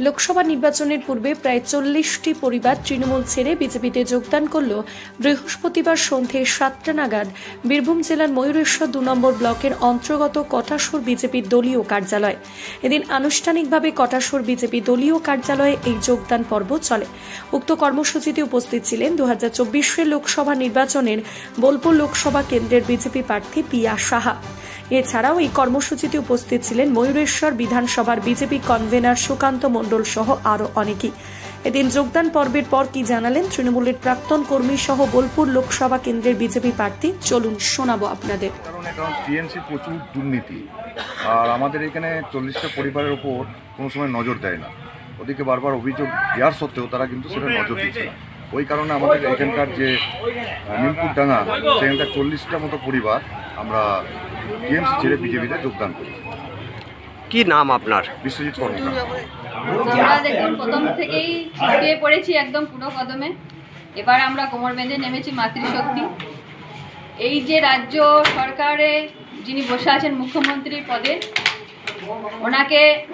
লোকসভা নির্বাচনের পূর্বে প্রায় 40টি পরিবার তৃণমূল ছেড়ে বিজেপিতে যোগদান করল বৃহস্পতিবার সন্ধে 7টা নাগাদ বীরভূম জেলার ময়ূরেশ্বর 2 নম্বর ব্লকের অন্তর্গত কটাসুর বিজেপির দলীয় কার্যালয়। এদিন আনুষ্ঠানিকভাবে কটাসুর বিজেপি দলীয় কার্যালয়ে এই যোগদান পর্ব চলে। উক্ত কর্মসূচিতে উপস্থিত ছিলেন 2024 লোকসভা নির্বাচনের বোলপুর লোকসভা কেন্দ্রের বিজেপি প্রার্থী পিয়া সাহা। এছাড়াও এই কর্মসূচিতে উপস্থিত ছিলেন ময়ূরেশ্বর বিধানসভার বিজেপি কনভেনার সুকান্ত মণ্ডল সহ আরও অনেকেই। এদিন যোগদান পর্বের পর কি জানালেন তৃণমূলের প্রাক্তন কর্মী সহ বোলপুর লোকসভা কেন্দ্রের বিজেপি প্রার্থী, চলুন শোনাবো আপনাদের। কারণ টিএমসি প্রচুর দুর্নীতি, আর আমাদের এখানে 40টা পরিবারের ওপর কোনো সময় নজর দেয় না। ওদিকে বারবার অভিযোগ দেওয়ার সত্ত্বেও তারা কিন্তু সেটা নজর দিচ্ছে না। ওই কারণে আমাদের এখানকার যে নিমপুরডাঙ্গা, সেখানকার 40টা মতো পরিবার আমরা টিএমসি ছেড়ে বিজেপিতে যোগদান করি। কি নাম আপনার? বিশ্বজিৎ কর্মকার। আমরা দেখুন প্রথম থেকেই ঝুঁকিয়ে পড়েছি একদম পুরো কদমে। এবার আমরা কোমর বেঁধে নেমেছি মাতৃশক্তি। এই যে রাজ্য সরকারে যিনি বসে আছেন মুখ্যমন্ত্রী পদে,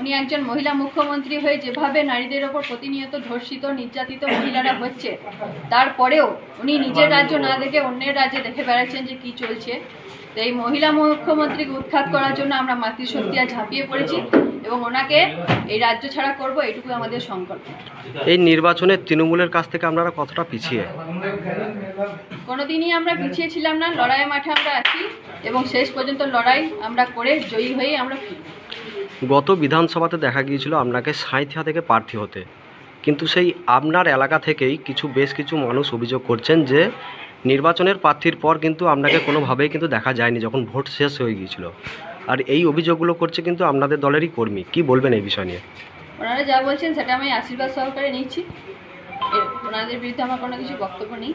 উনি একজন মহিলা মুখ্যমন্ত্রী হয়ে যেভাবে নারীদের ওপর প্রতিনিয়ত ধর্ষিত নির্যাতিত মহিলারা হচ্ছে, তারপরেও উনি নিজের রাজ্য না দেখে অন্যের রাজ্যে দেখে বেড়াচ্ছেন যে কি চলছে। তো এই মহিলা মুখ্যমন্ত্রীকে উৎখাত করার জন্য আমরা মাতৃশক্তি আর ঝাঁপিয়ে পড়েছি এবং ওনাকে এই রাজ্য ছাড়া করব, এটুকু আমাদের সংকল্প। এই নির্বাচনে তৃণমূলের কাছ থেকে আপনারা কতটা পিছিয়ে? কোনোদিনই আমরা পিছিয়ে ছিলাম না। লড়াইয়ের মাঠে আমরা আছি এবং শেষ পর্যন্ত লড়াই আমরা করে জয়ী হয়ে আমরা ফিরব। গত বিধানসভাতে দেখা গিয়েছিল আপনাকে সাঁইথিয়া থেকে প্রার্থী হতে, কিন্তু সেই আপনার এলাকা থেকেই বেশ কিছু মানুষ অভিযোগ করছেন যে নির্বাচনের প্রার্থীর পর কিন্তু আপনাকে কোনোভাবেই কিন্তু দেখা যায়নি যখন ভোট শেষ হয়ে গিয়েছিল। আর এই অভিযোগগুলো করছে কিন্তু আপনাদের দলেরই কর্মী। কি বলবেন এই বিষয় নিয়ে? ওনারা যা বলছেন সেটা আমি আশীর্বাদ সহকারে নিচ্ছি। ওনাদের বিরুদ্ধে আমার কোনো কিছু বক্তব্য নেই।